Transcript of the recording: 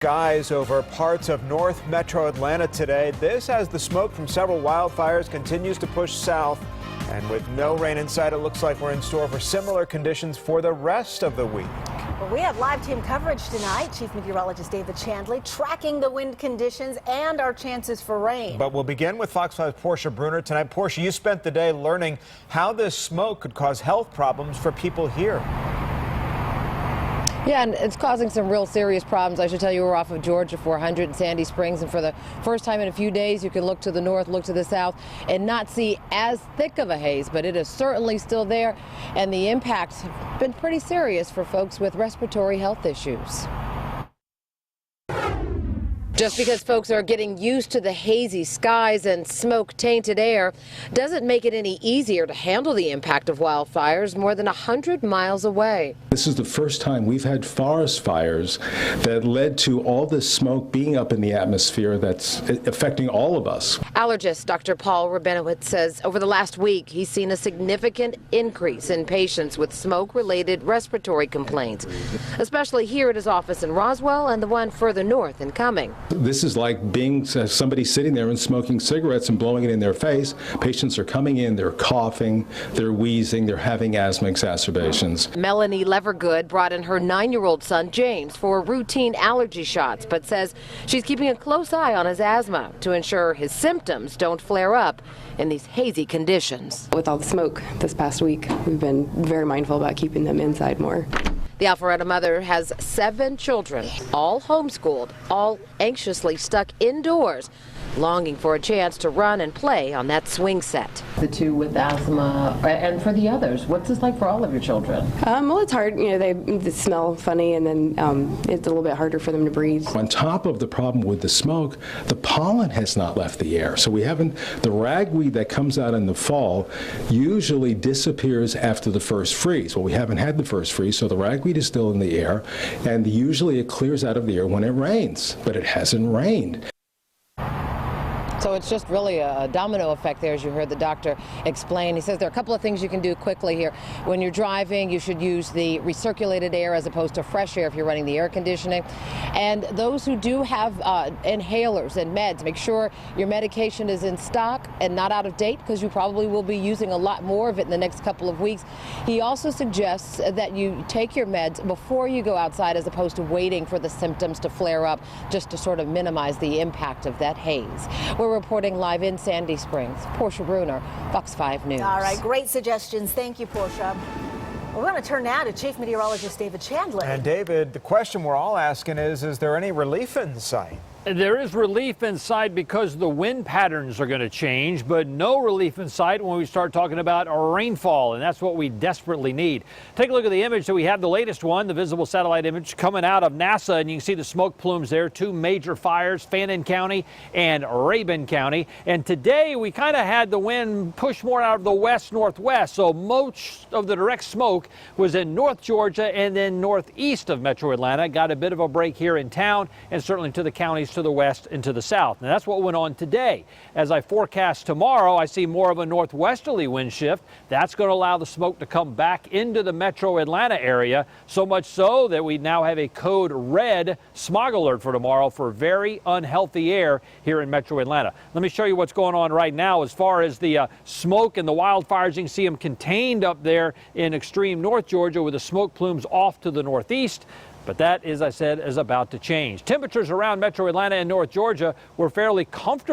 Skies over parts of North Metro Atlanta today. This as the smoke from several wildfires continues to push south. And with no rain in sight, it looks like we're in store for similar conditions for the rest of the week. Well, we have live team coverage tonight. Chief Meteorologist David Chandley tracking the wind conditions and our chances for rain. But we'll begin with Fox 5's Portia Bruner tonight. Portia, you spent the day learning how this smoke could cause health problems for people here. Yeah, and it's causing some real serious problems. I should tell you, we're off of Georgia 400 in Sandy Springs, and for the first time in a few days, you can look to the north, look to the south, and not see as thick of a haze, but it is certainly still there, and the impact's been pretty serious for folks with respiratory health issues. Just because folks are getting used to the hazy skies and smoke-tainted air doesn't make it any easier to handle the impact of wildfires more than 100 miles away. This is the first time we've had forest fires that led to all this smoke being up in the atmosphere that's affecting all of us. Allergist Dr. Paul Rabinowitz says over the last week he's seen a significant increase in patients with smoke-related respiratory complaints, especially here at his office in Roswell and the one further north in Cumming. This is like being somebody sitting there and smoking cigarettes and blowing it in their face. Patients are coming in, they're coughing, they're wheezing, they're having asthma exacerbations. Melanie Levergood brought in her 9-year-old son James for routine allergy shots, but says she's keeping a close eye on his asthma to ensure his symptoms don't flare up in these hazy conditions. With all the smoke this past week, we've been very mindful about keeping them inside more. The Alpharetta mother has 7 children, all homeschooled, all anxiously stuck indoors, longing for a chance to run and play on that swing set. The 2 with asthma, and for the others, what's this like for all of your children? Well, it's hard. You know, they smell funny, and then it's a little bit harder for them to breathe. On top of the problem with the smoke, the pollen has not left the air. So we haven't, the ragweed that comes out in the fall usually disappears after the first freeze. Well, we haven't had the first freeze, so the ragweed is still in the air, and usually it clears out of the air when it rains, but it hasn't rained. So it's just really a domino effect there, as you heard the doctor explain. He says there are a couple of things you can do quickly here. When you're driving, you should use the recirculated air as opposed to fresh air if you're running the air conditioning. And those who do have inhalers and meds, make sure your medication is in stock and not out of date, because you probably will be using a lot more of it in the next couple of weeks. He also suggests that you take your meds before you go outside as opposed to waiting for the symptoms to flare up, just to sort of minimize the impact of that haze. We're reporting live in Sandy Springs. Portia Bruner, Fox 5 News. All right, great suggestions. Thank you, Portia. We're going to turn now to Chief Meteorologist David Chandley. And David, the question we're all asking is there any relief in sight? There is relief in sight because the wind patterns are going to change, but no relief in sight when we start talking about rainfall, and that's what we desperately need. Take a look at the image that we have, the latest one, the visible satellite image coming out of NASA, and you can see the smoke plumes there, 2 major fires, Fannin County and Rabin County. And today we kind of had the wind push more out of the west-northwest, so most of the direct smoke was in North Georgia and then northeast of Metro Atlanta. Got a bit of a break here in town and certainly to the counties to the west and to the south. Now that's what went on today. As I forecast tomorrow, I see more of a northwesterly wind shift. That's going to allow the smoke to come back into the Metro Atlanta area, so much so that we now have a code red smog alert for tomorrow for very unhealthy air here in Metro Atlanta. Let me show you what's going on right now as far as the smoke and the wildfires. You can see them contained up there in extreme North Georgia with the smoke plumes off to the northeast. But that, as I said, is about to change. Temperatures around Metro Atlanta and North Georgia were fairly comfortable.